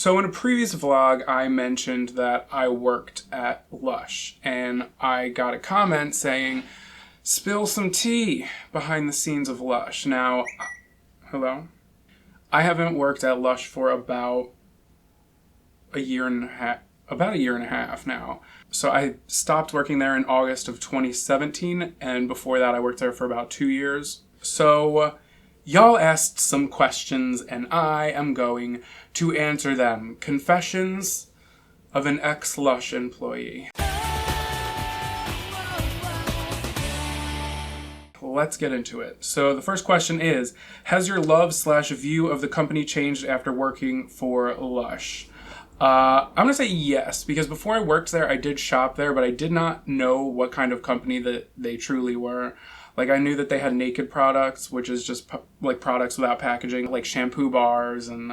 So in a previous vlog, I mentioned that I worked at LUSH, and I got a comment saying, spill some tea behind the scenes of LUSH. Now, hello? I haven't worked at LUSH for about a year and a half now. So I stopped working there in August of 2017, and before that I worked there for about 2 years. So y'all asked some questions, and I am going to answer them. Confessions of an ex-LUSH employee. Let's get into it. So the first question is, has your love/view of the company changed after working for LUSH? I'm going to say yes, because before I worked there, I did shop there, but I did not know what kind of company that they truly were. Like, I knew that they had naked products, which is just like products without packaging, like shampoo bars, and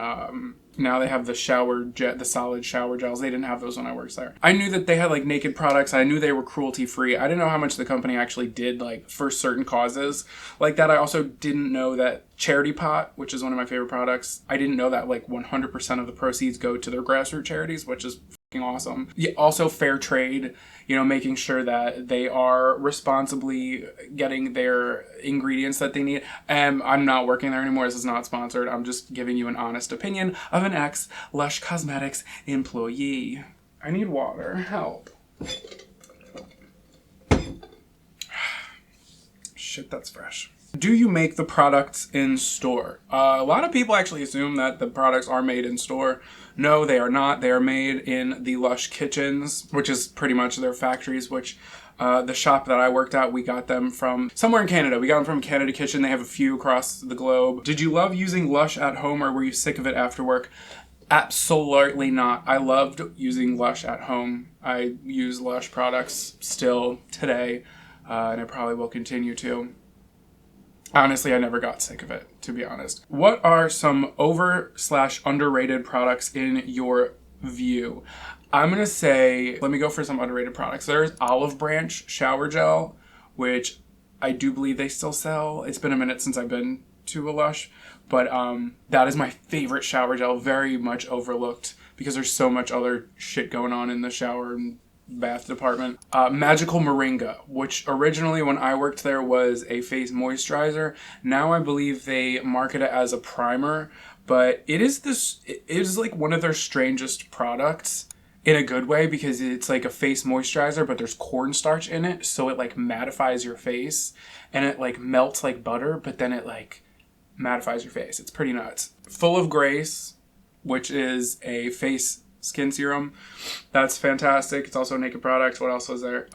now they have the solid shower gels. They didn't have those when I worked there. I knew that they had like naked products. I knew they were cruelty free. I didn't know how much the company actually did like for certain causes like that. I also didn't know that Charity Pot, which is one of my favorite products, I didn't know that like 100% of the proceeds go to their grassroots charities, which is awesome. Yeah, also fair trade, making sure that they are responsibly getting their ingredients that they need. And I'm not working there anymore. This is not sponsored. I'm just giving you an honest opinion of an ex-LUSH Cosmetics employee. I need water. Help. Shit, that's fresh. Do you make the products in store? A lot of people actually assume that the products are made in store. No, they are not. They are made in the LUSH kitchens, which is pretty much their factories, which the shop that I worked at, we got them from somewhere in Canada. We got them from Canada Kitchen. They have a few across the globe. Did you love using LUSH at home, or were you sick of it after work? Absolutely not. I loved using LUSH at home. I use LUSH products still today, and I probably will continue to. Honestly, I never got sick of it, to be honest. What are some over/underrated products in your view? I'm going to say, let me go for some underrated products. There's Olive Branch shower gel, which I do believe they still sell. It's been a minute since I've been to a LUSH, but that is my favorite shower gel, very much overlooked because there's so much other shit going on in the shower and bath department. Magical Moringa, which originally when I worked there was a face moisturizer. Now I believe they market it as a primer, but it is like one of their strangest products in a good way, because it's like a face moisturizer, but there's cornstarch in it, so it like mattifies your face, and it like melts like butter, but then it like mattifies your face. It's pretty nuts. Full of Grace, which is a face skin serum. That's fantastic. It's also a naked product. What else was there?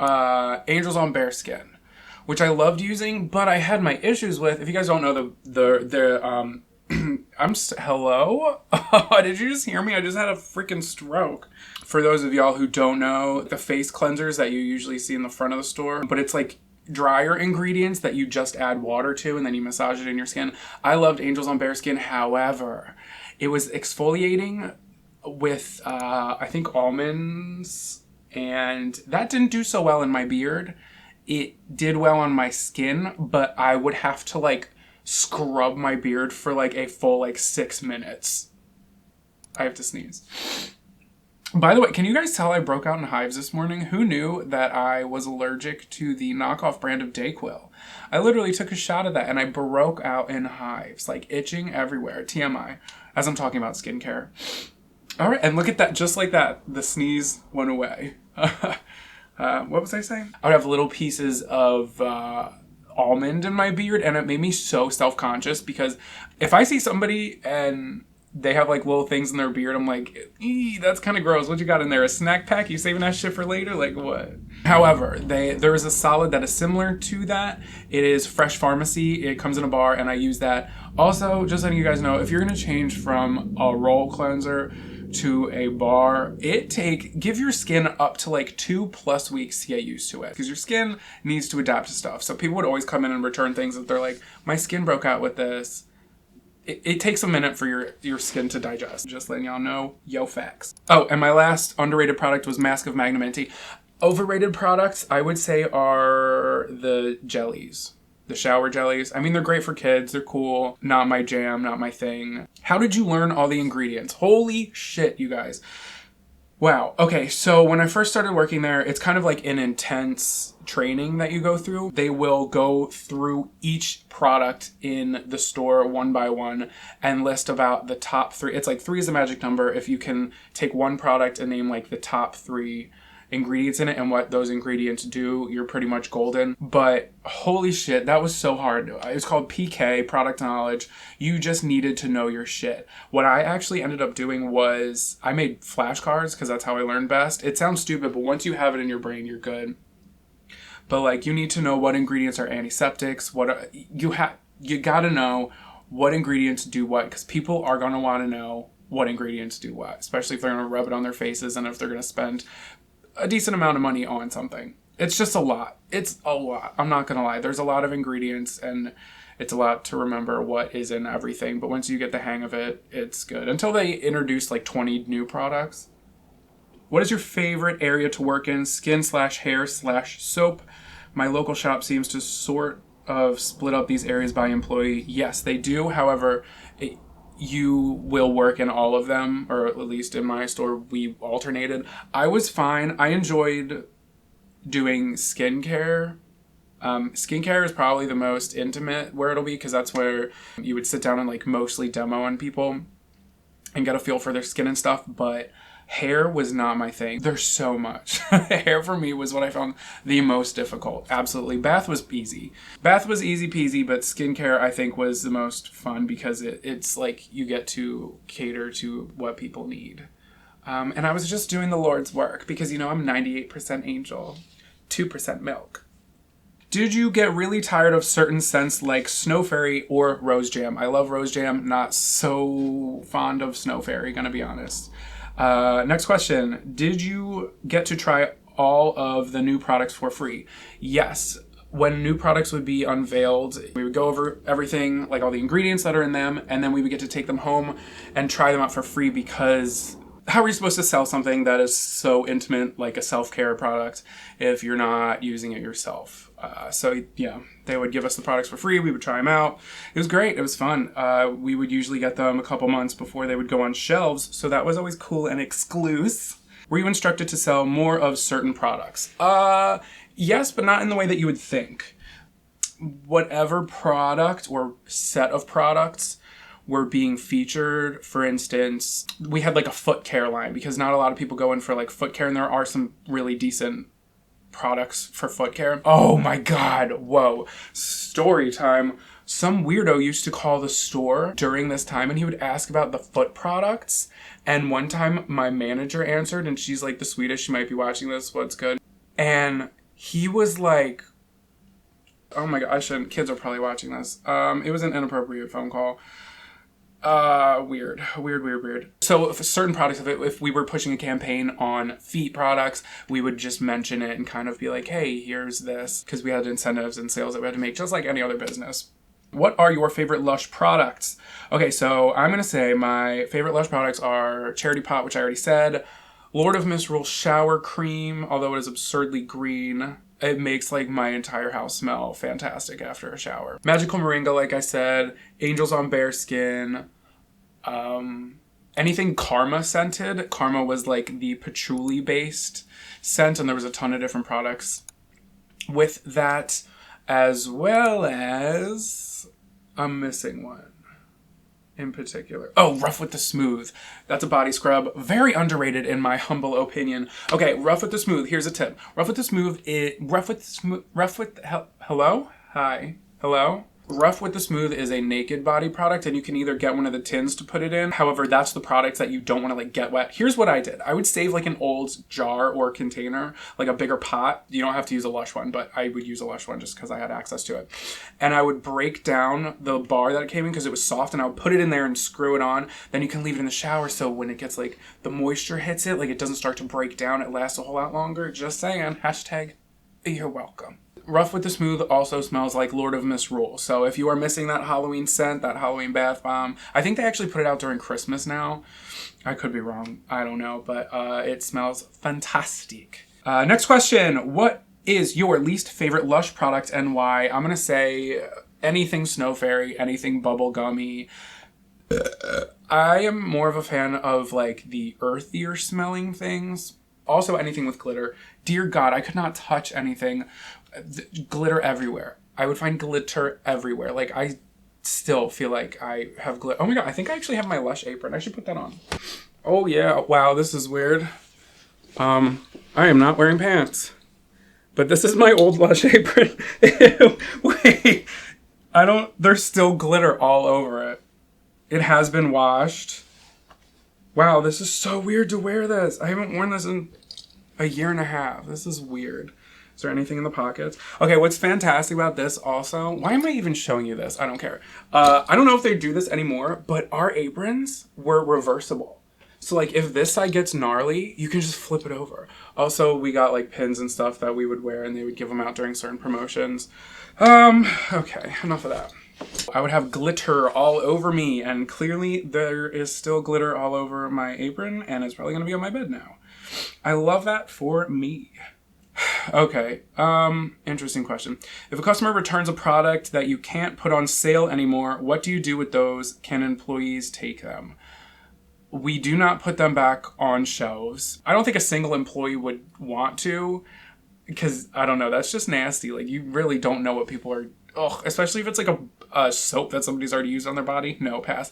Angels on Bare Skin, which I loved using, but I had my issues with. If you guys don't know hello? Did you just hear me? I just had a freaking stroke. For those of y'all who don't know, the face cleansers that you usually see in the front of the store, but it's like drier ingredients that you just add water to and then you massage it in your skin. I loved Angels on Bare Skin. However, it was exfoliating with I think almonds, and that didn't do so well in my beard. It did well on my skin, but I would have to like scrub my beard for like a full like 6 minutes. I have to sneeze. By the way, can you guys tell I broke out in hives this morning? Who knew that I was allergic to the knockoff brand of Dayquil? I literally took a shot of that and I broke out in hives, like itching everywhere. TMI, as I'm talking about skincare. All right, and look at that, just like that, the sneeze went away. What was I saying? I would have little pieces of almond in my beard, and it made me so self-conscious, because if I see somebody and they have like little things in their beard, I'm like, eee, that's kind of gross. What you got in there? A snack pack? You saving that shit for later? Like what? However, there is a solid that is similar to that. It is Fresh Pharmacy. It comes in a bar, and I use that. Also, just letting you guys know, if you're going to change from a roll cleanser to a bar, give your skin up to like 2+ weeks to get used to it, because your skin needs to adapt to stuff. So people would always come in and return things that they're like, my skin broke out with this. It takes a minute for your skin to digest. Just letting y'all know, facts. Oh, and my last underrated product was Mask of Magnanimity. Overrated products, I would say, are the jellies. the shower jellies. I mean, they're great for kids. They're cool. Not my jam, not my thing. How did you learn all the ingredients? Holy shit, you guys. Wow. Okay, so when I first started working there, it's kind of like an intense training that you go through. They will go through each product in the store one by one and list about the top 3. It's like 3 is the magic number. If you can take one product and name like the top 3 ingredients in it and what those ingredients do, you're pretty much golden. But holy shit, that was so hard. It was called PK, product knowledge. You just needed to know your shit. What I actually ended up doing was I made flashcards because that's how I learned best. It sounds stupid, but once you have it in your brain, you're good. But like, you need to know what ingredients are antiseptics. You gotta know what ingredients do what, because people are gonna want to know what ingredients do what, especially if they're gonna rub it on their faces and if they're gonna spend a decent amount of money on something. It's just a lot. It's a lot. I'm not gonna lie. There's a lot of ingredients and it's a lot to remember what is in everything. But once you get the hang of it, it's good. Until they introduce like 20 new products. What is your favorite area to work in? Skin/hair/soap. My local shop seems to sort of split up these areas by employee. Yes, they do. However, you will work in all of them, or at least in my store, we alternated. I was fine. I enjoyed doing skincare. Skincare is probably the most intimate where it'll be, because that's where you would sit down and like mostly demo on people and get a feel for their skin and stuff. But hair was not my thing. There's so much. Hair for me was what I found the most difficult. Absolutely. Bath was easy. Bath was easy peasy, but skincare I think was the most fun because it's like you get to cater to what people need. And I was just doing the Lord's work because, you know, I'm 98% angel, 2% milk. Did you get really tired of certain scents like Snow Fairy or Rose Jam? I love Rose Jam. Not so fond of Snow Fairy, gonna be honest. Next question. Did you get to try all of the new products for free? Yes. When new products would be unveiled, we would go over everything, like all the ingredients that are in them, and then we would get to take them home and try them out for free, because how are you supposed to sell something that is so intimate, like a self-care product, if you're not using it yourself? So yeah, they would give us the products for free. We would try them out. It was great. It was fun. We would usually get them a couple months before they would go on shelves. So that was always cool and exclusive. Were you instructed to sell more of certain products? Yes, but not in the way that you would think. Whatever product or set of products were being featured, for instance, we had like a foot care line, because not a lot of people go in for like foot care, and there are some really decent products for foot care. Oh my god, whoa. Story time. Some weirdo used to call the store during this time and he would ask about the foot products. And one time my manager answered, and she's like the sweetest, she might be watching this, what's good. And he was like, oh my god, I shouldn't, kids are probably watching this. It was an inappropriate phone call. Weird. So if certain products, if we were pushing a campaign on feet products, we would just mention it and kind of be like, hey, here's this, because we had incentives and sales that we had to make, just like any other business. What are your favorite Lush products? Okay, so I'm going to say my favorite Lush products are Charity Pot, which I already said, Lord of Misrule shower cream, although it is absurdly green. It makes like my entire house smell fantastic after a shower. Magical Moringa, like I said. Angels on Bare Skin. Anything Karma scented. Karma was like the patchouli based scent, and there was a ton of different products with that, as well as I'm missing one in particular. Oh, Rough with the Smooth. That's a body scrub. Very underrated in my humble opinion. Okay, Rough with the Smooth. Here's a tip. Rough with the Smooth is... Hello? Hi. Hello? Rough with the Smooth is a naked body product, and you can either get one of the tins to put it in. However, that's the products that you don't want to like get wet. Here's what I did. I would save like an old jar or container, like a bigger pot. You don't have to use a Lush one, but I would use a Lush one just because I had access to it. And I would break down the bar that it came in because it was soft, and I would put it in there and screw it on. Then you can leave it in the shower, so when it gets like the moisture hits it, like it doesn't start to break down. It lasts a whole lot longer. Just saying. Hashtag you're welcome. Rough with the Smooth also smells like Lord of Misrule. So if you are missing that Halloween scent, that Halloween bath bomb, I think they actually put it out during Christmas now. I could be wrong. I don't know. But it smells fantastic. Next question. What is your least favorite Lush product and why? I'm going to say anything Snow Fairy, anything bubblegummy. I am more of a fan of like the earthier smelling things. Also anything with glitter. Dear God, I could not touch anything. Glitter everywhere. I would find glitter everywhere. Like I still feel like I have glitter. Oh my God, I think I actually have my Lush apron. I should put that on. Oh yeah, wow, this is weird. I am not wearing pants. But this is my old Lush apron. Ew, wait, there's still glitter all over it. It has been washed. Wow, this is so weird to wear this. I haven't worn this in a year and a half. This is weird. Is there anything in the pockets? Okay, what's fantastic about this also, why am I even showing you this? I don't care. I don't know if they do this anymore, but our aprons were reversible. So like if this side gets gnarly, you can just flip it over. Also, we got like pins and stuff that we would wear and they would give them out during certain promotions. Okay, enough of that. I would have glitter all over me, and clearly there is still glitter all over my apron, and it's probably going to be on my bed now. I love that for me. Okay, interesting question. If a customer returns a product that you can't put on sale anymore, what do you do with those? Can employees take them? We do not put them back on shelves. I don't think a single employee would want to, because, I don't know, that's just nasty. Like, you really don't know what people are... Ugh, especially if it's like a soap that somebody's already used on their body. No, pass.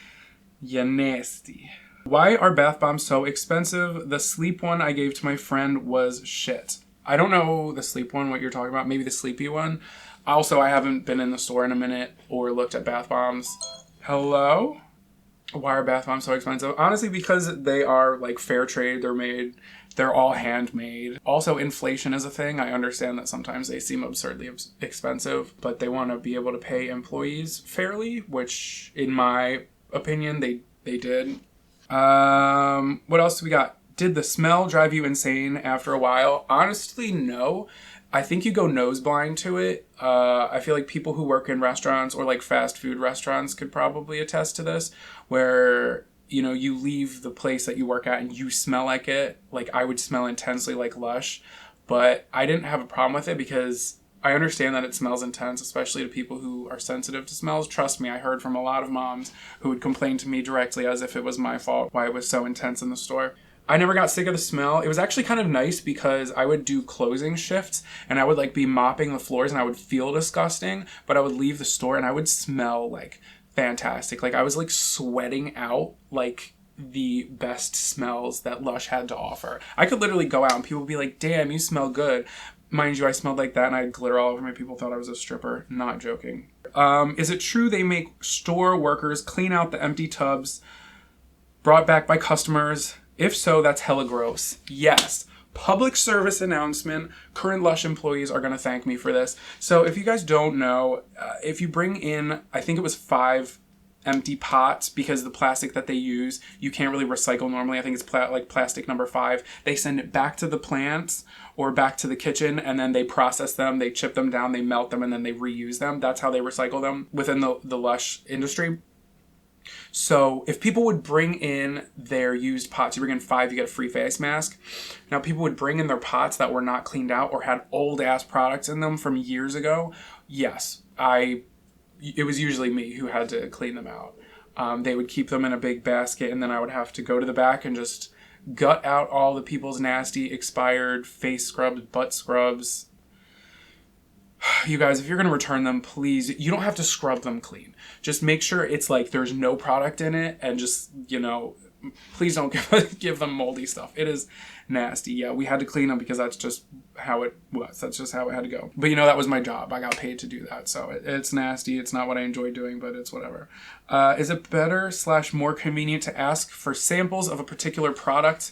Yeah, nasty. Why are bath bombs so expensive? The sleep one I gave to my friend was shit. I don't know the sleep one, what you're talking about. Maybe the sleepy one. Also, I haven't been in the store in a minute or looked at bath bombs. Hello? Why are bath bombs so expensive? Honestly, because they are like fair trade. They're all handmade. Also, inflation is a thing. I understand that sometimes they seem absurdly expensive, but they want to be able to pay employees fairly, which in my opinion, they did. What else do we got? Did the smell drive you insane after a while? Honestly, no. I think you go nose blind to it. I feel like people who work in restaurants or like fast food restaurants could probably attest to this, where, you know, you leave the place that you work at and you smell like it. Like I would smell intensely like Lush, but I didn't have a problem with it because I understand that it smells intense, especially to people who are sensitive to smells. Trust me, I heard from a lot of moms who would complain to me directly as if it was my fault why it was so intense in the store. I never got sick of the smell. It was actually kind of nice because I would do closing shifts and I would like be mopping the floors and I would feel disgusting, but I would leave the store and I would smell like fantastic. Like I was like sweating out like the best smells that Lush had to offer. I could literally go out and people would be like, damn, you smell good. Mind you, I smelled like that and I had glitter all over me. People thought I was a stripper. Not joking. Is it true they make store workers clean out the empty tubs brought back by customers? If so, that's hella gross. Yes. Public service announcement. Current Lush employees are going to thank me for this. So if you guys don't know, if you bring in, I think it was 5 empty pots, because the plastic that they use, you can't really recycle normally. I think it's like plastic number 5. They send it back to the plants or back to the kitchen, and then they process them, they chip them down, they melt them, and then they reuse them. That's how they recycle them within the Lush industry. So if people would bring in their used pots, you bring in 5, you get a free face mask. Now people would bring in their pots that were not cleaned out or had old ass products in them from years ago. Yes, it was usually me who had to clean them out. They would keep them in a big basket and then I would have to go to the back and just gut out all the people's nasty expired face scrubs, butt scrubs. You guys, if you're going to return them, please, you don't have to scrub them clean. Just make sure it's like there's no product in it and just, you know, please don't give them moldy stuff. It is nasty. Yeah, we had to clean them because that's just how it was. That's just how it had to go. But, you know, that was my job. I got paid to do that. So it's nasty. It's not what I enjoy doing, but it's whatever. Is it better / more convenient to ask for samples of a particular product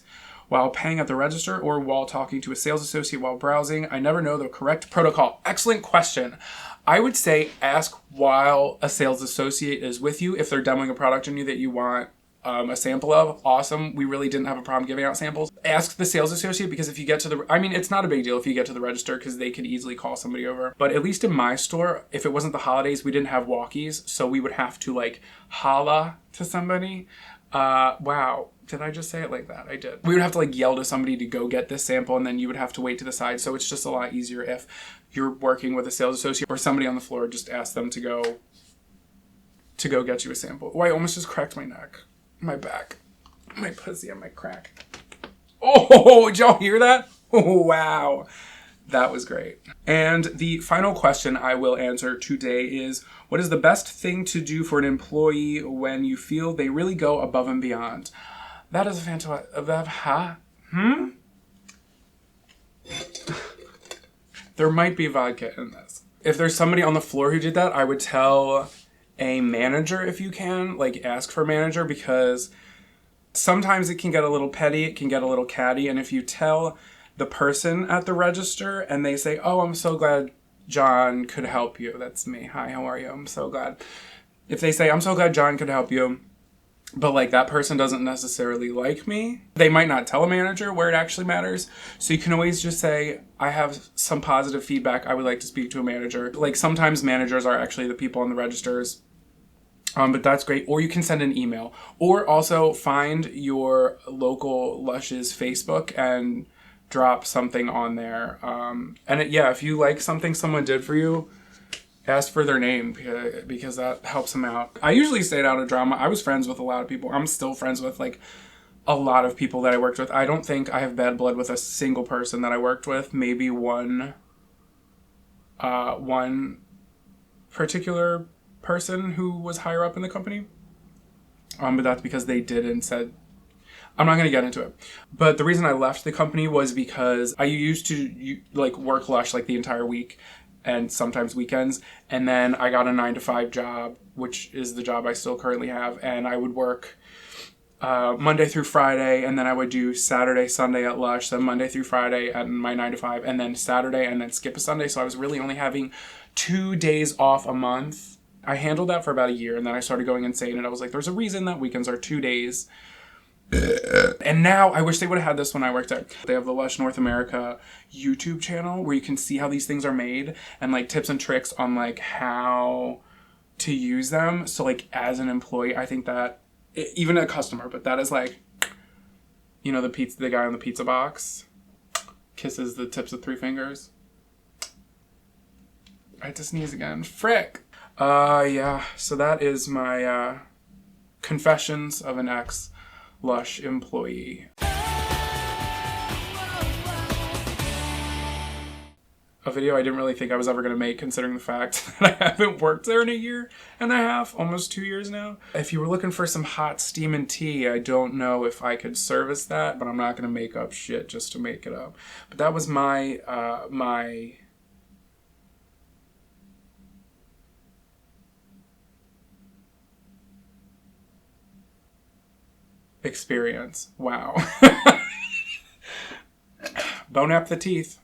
while paying at the register or while talking to a sales associate while browsing? I never know the correct protocol. Excellent question. I would say ask while a sales associate is with you. If they're demoing a product on you that you want a sample of, awesome. We really didn't have a problem giving out samples. Ask the sales associate, because if you get to it's not a big deal if you get to the register because they could easily call somebody over. But at least in my store, if it wasn't the holidays, we didn't have walkies. So we would have to like holla to somebody. Wow. Did I just say it like that? I did. We would have to like yell to somebody to go get this sample, and then you would have to wait to the side. So it's just a lot easier if you're working with a sales associate or somebody on the floor, just ask them to go get you a sample. Oh, I almost just cracked my neck, my back, my pussy, and my crack. Oh, did y'all hear that? Oh, wow. That was great. And the final question I will answer today is, what is the best thing to do for an employee when you feel they really go above and beyond? That is a fantastic... There might be vodka in this. If there's somebody on the floor who did that, I would tell a manager if you can. Like, ask for a manager, because sometimes it can get a little petty, it can get a little catty, and if you tell the person at the register and they say, oh, I'm so glad John could help you. That's me. Hi, how are you? I'm so glad. If they say, I'm so glad John could help you, but like that person doesn't necessarily like me, they might not tell a manager where it actually matters. So you can always just say, I have some positive feedback. I would like to speak to a manager. Like sometimes managers are actually the people on the registers. But that's great. Or you can send an email. Or also find your local LUSH's Facebook and drop something on there. If you like something someone did for you, ask for their name, because that helps them out. I usually stayed out of drama. I was friends with a lot of people. I'm still friends with like a lot of people that I worked with. I don't think I have bad blood with a single person that I worked with. Maybe one particular person who was higher up in the company. But that's because they did and said, I'm not going to get into it. But the reason I left the company was because I used to work LUSH like the entire week and sometimes weekends. And then I got a 9-to-5 job, which is the job I still currently have. And I would work Monday through Friday, and then I would do Saturday, Sunday at LUSH, then Monday through Friday at my 9-to-5, and then Saturday, and then skip a Sunday. So I was really only having 2 days off a month. I handled that for about a year, and then I started going insane, and I was like, there's a reason that weekends are 2 days. And now I wish they would have had this when I worked there. They have the LUSH North America YouTube channel where you can see how these things are made and like tips and tricks on like how to use them. So like as an employee, I think that even a customer, but that is like, you know, the guy on the pizza box kisses the tips of 3 fingers. I had to sneeze again. Frick. Yeah. So that is my confessions of an ex-LUSH employee. A video I didn't really think I was ever going to make, considering the fact that I haven't worked there in 1.5 years, almost 2 years now. If you were looking for some hot steaming tea, I don't know if I could service that, but I'm not going to make up shit just to make it up. But that was my experience. Wow. Bone up the teeth.